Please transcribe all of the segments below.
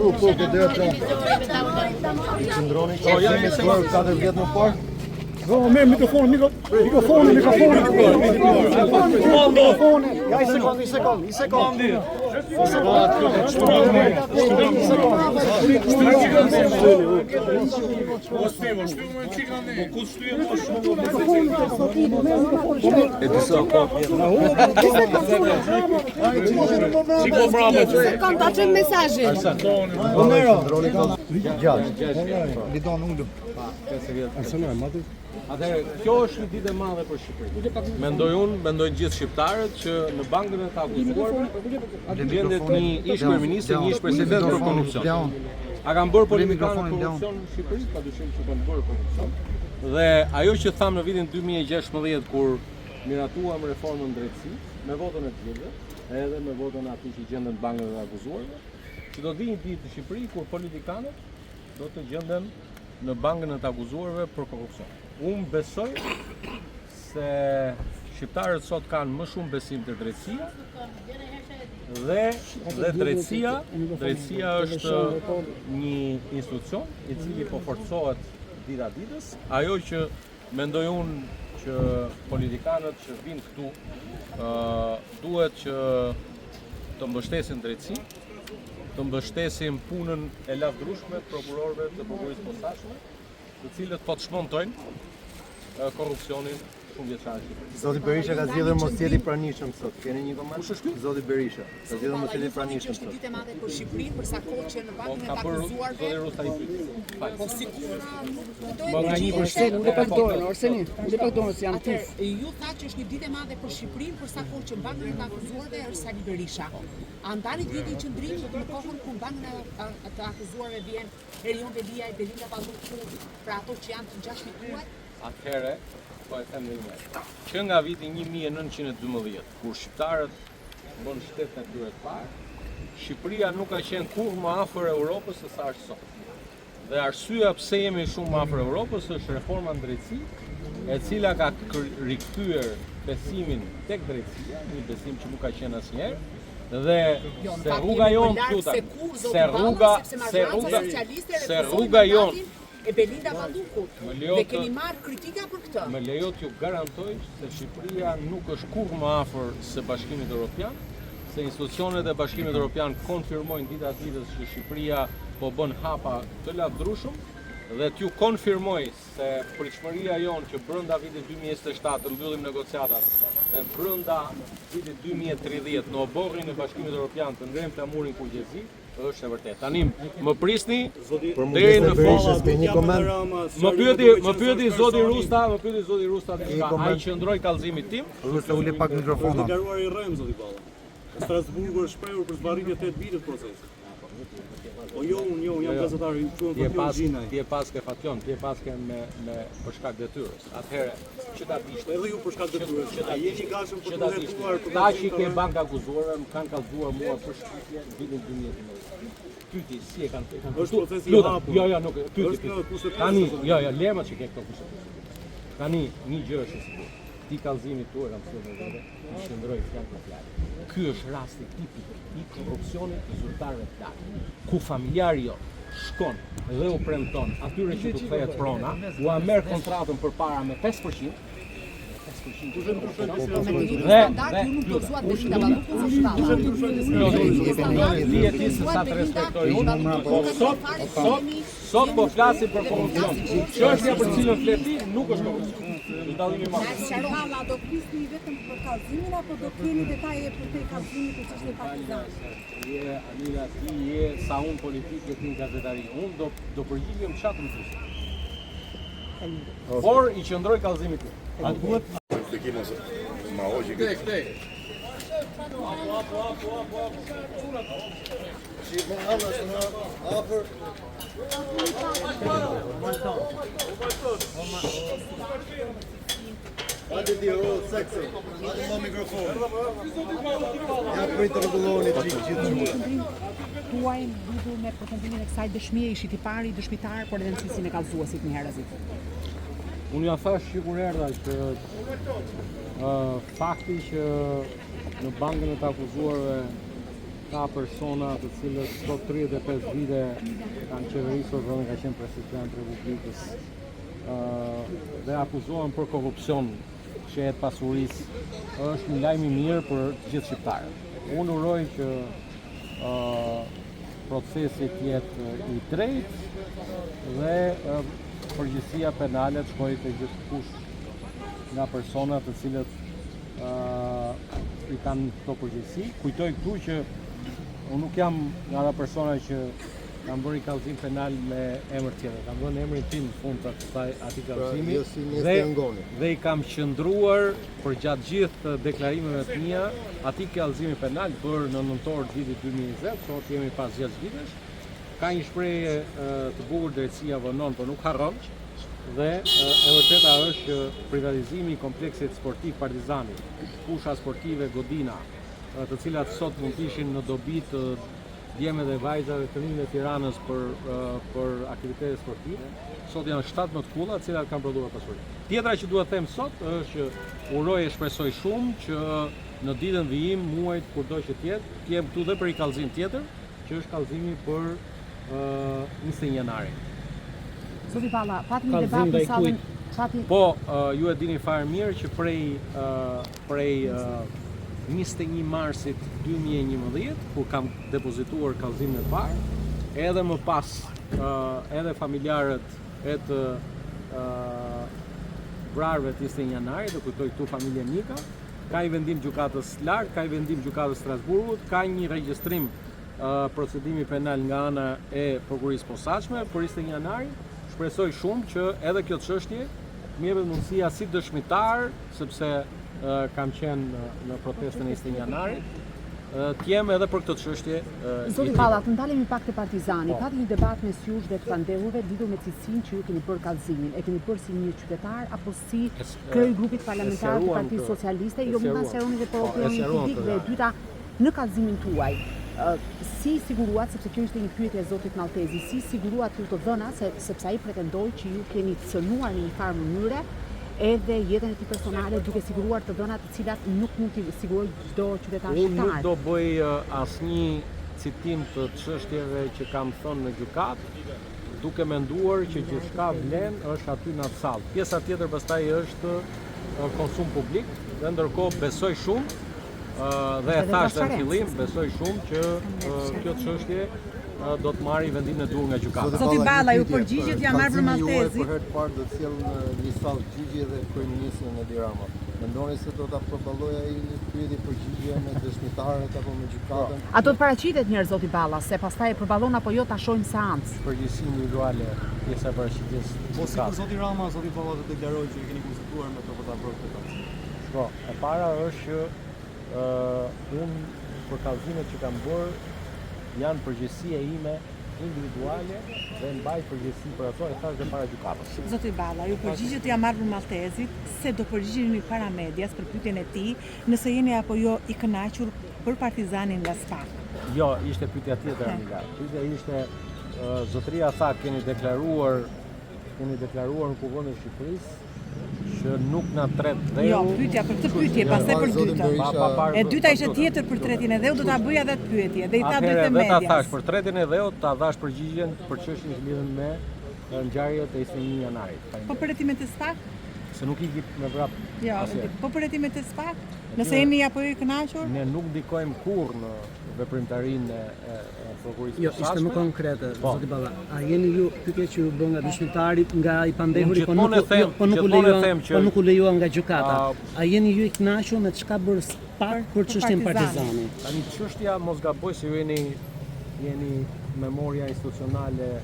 Po, që dhe të qëndroni, ka jemi të bërë 4 vjetë më parë. Me mikrofonin. Ja, i sekund. Atëherë, kjo është një ditë e madhe për Shqipërinë. Mendoj gjithë shqiptarët që në bankën e të akuzuarve gjendet një ish kryeminist, një ish president për korrupsion. A kanë bërë politikanë korrupsion në Shqipëri? Padyshim që kanë bërë korrupsion. Dhe ajo që thamë në vitin 2016 kur miratuam reformën drejtësi, me votën e të gjithëve, edhe me votën e atij që gjenden në bankën e të akuzuarve, që do vi një ditë në Shqipëri kur politikanët do të gjenden në bankën e të akuzuarve për korrupsion. Unë besoj se shqiptarët sot kanë më shumë besim të drejtësia dhe drejtësia është një institucion i cili po forcohet dita ditës. Ajo që mendoj unë që politikanët që vinë këtu duhet që të mbështesin drejtësi, të mbështesin punën e lavdrueshme të prokurorëve të prokurisë posaçme, të cilët po të shmontojnë korrupsionin shumë vjeçar. Zoti Berisha ka zgjedhur mos jeti pranishëm sot. Keni një koment? Zoti Berisha ka zgjedhur mos jeti pranishëm sot. Është ditë e madhe për Shqipërinë për sa kohë që në bankën e të akuzuarve. Po sigurisht nga 1% nuk e paktojnë, nuk e paktojnë se janë tif. Ju tha që është një ditë e madhe për Shqipërinë për sa kohë që në bankën e të akuzuarve është Sali Berisha. A ndani viti qëndrim në kohën kur bankën e të akuzuarve vjen Erion Velia e Belinda Balluku për ato që janë të ngjashmituar? Atëherë, po e them një herë, që nga viti 1912, kur shqiptarët bën shtetin e tyre të parë, Shqipëria nuk ka qenë kurrë më afër Europës se sa është sot. Dhe arsyeja pse jemi shumë më afër Europës është reforma në drejtësi, e cila ka rikthyer besimin tek drejtësia, një besim që nuk ka qenë asnjëherë. Dhe se rruga jonë se rruga jonë e Belinda Ballukut. Dhe keni marrë kritika për këtë. Më lejo t'ju garantoj se Shqipëria nuk është kurrë më afër se Bashkimit Evropian, se institucionet e Bashkimit Evropian konfirmojnë ditës që Shqipëria po bën hapa të lavdrueshëm dhe t'ju konfirmoj se pritshmëria jonë që brenda vitit 2027 të mbyllim negociatat dhe brenda vitit 2030 në oborrin e Bashkimit Evropian të ngrem flamurin kurgjezi, është e vërtetë. Tani më prisni deri në fund. Më pyeti zoti Rusta, ai qëndroi kallëzimit tim. Rusta uli pak mikrofonin. Deklaruar i rrem zoti Balla. Strasburgu është shprehur për zbarritje 8 vite të procesit. O jo, unë jam gazetar, ju quhen Fatjon. Ti e paske Fatjon, ti e paske me për shkak detyrës. Atëherë, që ta dish, edhe ju për shkak detyrës. A jeni gatshëm për të hetuar për ta që ke banka akuzuar, më kanë kallëzuar mua për shkak vitin 2019. Pyti, si e kanë. Është procesi i hapur. Jo, nuk pyti. Tani, jo, lemma që ke këto kushte. Tani një gjë është e sigurt. Ti kallëzimit tuaj kam thënë vetë, i shndroi fjalë për fjalë. Ky është rasti tipik i korrupsionit të zyrtarëve të lartë, ku familjari shkon dhe u premton atyre që të kthehet prona, u merr kontratën përpara me 5%. Sot po flasim për korrupsion. Çështja për cilën fleti nuk është korrupsion. Shqiptala, do prisni vetëm për kallëzimin apo do keni detaje për te kallëzimit të çështjes partizane? Anila, ti je sa unë politikë ti gazetari. Unë do përgjigjem çfarë më thosh. Por i qëndroj kallëzimit tim. A duhet ma hoje que Hajde ti o sekso. Hajde më mikrofon. Ja prit të rregulloni gjithë. Tuaj lidhur me pretendimin e kësaj dëshmie, ishit i pari dëshmitar por edhe në cilësinë e kallëzuesit një herë azit. Unë ja thash që kur erdha që fakti që në bankën e të akuzuarve ka persona të cilët sot 35 vite kanë qeverisur vendin, ka qenë president i Republikës dhe akuzohen për korrupsion, shehet pasurisë. Është një lajm i mirë për të gjithë shqiptarët. Unë uroj që procesi të jetë i drejtë dhe përgjegjësia penale të shkojë te gjithkush nga personat të cilët i kanë këto përgjegjësi. Kujtoj këtu që unë nuk jam nga ata persona që kam bërë kallëzim penal me emër tjetër. Kam dhënë emrin tim në fund të atij kallëzimi dhe i kam qëndruar për gjatë gjithë deklarimeve të mia atij kallëzimi penal bërë në nëntor të vitit 2020, sot jemi pas 6 vitesh. Ka një shprehje të bukur, drejtësia vonon, por nuk harron. Dhe e vërteta është që privatizimi i kompleksit sportiv Partizani, fusha sportive Godina, të cilat sot mund të ishin në dobi të djemve dhe vajzave të rinj të Tiranës për aktivitete sportive, sot janë 17 kulla të cilat kanë prodhuar pasuri. Tjetra që duhet të them sot është që uroj e shpresoj shumë që në ditën vijim, muajt kudo që të jetë, të jem këtu dhe për një kallëzim tjetër, që është kallëzimi për 21 janarin. Zoti Balla, pati një debat në sallën. Po, ju e dini fare mirë që prej 21 marsit 2011, kur kam depozituar kallëzimin e parë, edhe më pas, edhe familjarët e të vrarëve të 21 janarit, dhe kujtoj këtu familje Nika, ka i vendim gjykatës lartë, ka i vendim gjykatës Strasburgut, ka një regjistrim procedimi penal nga ana e prokurisë posaçme për 21 janarin. Shpresoj shumë që edhe kjo çështje më jepet mundësia si dëshmitar, sepse kam qenë në protestën e 21 janarit, të jem edhe për këtë çështje. Zoti Balla, të ndalemi pak te Partizani. Pati një debat mes jush dhe të pandehurve lidhur me cilësinë që ju keni bërë kallëzimin. E keni bërë si një qytetar apo si krye grupit parlamentar të Partisë Socialiste? Jo, mund ta sqaroni dhe për opinionin publik. Dhe e dyta, në kallëzimin tuaj, si siguruat, sepse kjo ishte një pyetje e zotit Maltezi, si siguruat ju të dhëna, sepse ai pretendoi që ju keni cënuar në një farë mënyre edhe jetën e tij personale duke siguruar të dhëna të cilat nuk mund t'i sigurojë çdo qytetar shqiptar. Unë nuk do bëj asnjë citim të çështjeve që kam thënë në gjykat, duke menduar që gjithçka vlen është aty në atë sallë. Pjesa tjetër pastaj është konsum publik, dhe ndërkohë besoj shumë dhe e thash në fillim, besoj shumë që kjo çështje do të marrë vendimin e duhur nga gjykata. Zoti Balla, ju përgjigjet janë marrë për Maltezi. Për herë të parë do të sjellë një sallë gjyqje dhe kryeministrin Edi Rama. Mendoni se do ta përballojë ai një pyetje përgjigje me dëshmitarët apo me gjykatën? Ato të paraqitet njëherë zoti Balla, se pastaj e përballon apo jo ta shohim seancë. Përgjegjësi individuale, pjesa e paraqitjes. Po si për zoti Rama, zoti Balla të deklarojë që keni konsultuar me to për ta bërë këtë. Po, e para është që unë për kallëzimet që kam bërë janë përgjegjësia ime individuale dhe mbaj përgjegjësi për ato, e thash dhe para gjykatës. Zoti Balla, ju përgjigjet janë marrë për Maltezit, se do përgjigjeni para medias për pyetjen e tij, nëse jeni apo jo i kënaqur për Partizanin nga SPAK. Jo, ishte pyetja tjetër amiga. Pyetja ishte zotëria tha keni deklaruar në Kuvendin e Shqipërisë që nuk na tret dheu. Jo, pyetja për këtë pyetje, pastaj për dytën. E dyta ishte tjetër për tretin e dheu, do ta bëja edhe të pyetje dhe i ta drejtë medias. Vetë ta thash për tretin e dheu, ta dhash përgjigjen për çështjen që lidhen me ngjarjet e 21 janarit. Po për hetimet e SPAK? Se nuk i vip me vrap. Jo, po për hetimet e SPAK? Nëse jeni apo jo i kënaqur? Ne nuk ndikojmë kurrë në veprimtarinë e prokurisë. Jo, ishte më konkrete, zoti Balla. A jeni ju pyetje që ju bën nga dëshmitarit, nga i pandehuri, po nuk u lejuan nga gjykata. A jeni ju i kënaqur me çka bër SPAK për çështjen Partizani? Tani çështja mos gaboj se ju jeni memoria institucionale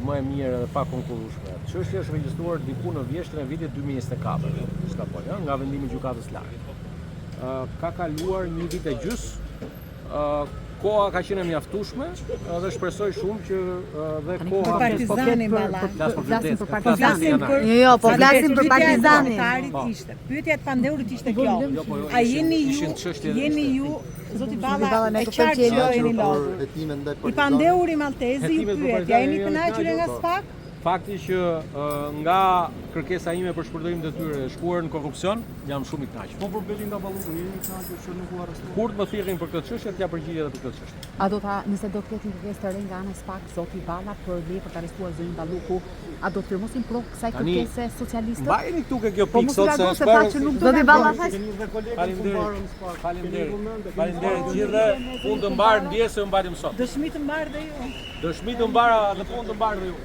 më e mirë dhe pa konkurrueshme. Çështja është regjistruar diku në vjeshtrën e vitit 2024, skapoj, nga vendimi i gjykatës lartë. Ka kaluar një vit e gjys. Koha ka qenë mjaftueshme dhe shpresoj shumë që dhe koha Partizani Balla. Flasim për Partizanin. Jo, po flasim për Partizanin. Pyetja e pandeurit ishte kjo. A jeni ju zoti Balla e qartë që jeni lodhur? I pandeuri Maltezi ju pyet, a jeni kënaqur nga SPAK? Fakti që nga kërkesa ime për shpërdorim të tyre shkuar në korrupsion, jam shumë i kënaqur. Po për Belinda Ballukun, jeni i kënaqur që nuk u arrestuan? Kur të më thirrin për këtë çështje, t'ja përgjigj edhe për këtë çështje. A do ta, nëse do të ketë një kërkesë të re nga ana e SPAK, zoti Balla për le për të arrestuar zonin Balluku, a do të firmosin pro kësaj kërkese socialiste? Mbajeni këtu ke kjo Po pikë mos sot se largo se shpërë. tha që nuk do të Balla tha. Faleminderit gjithë. Punë të mbarë ndjes se u mbajtëm sot. Dëshmi të mbarë dhe ju. Dëshmi të mbara dhe punë të mbarë dhe ju.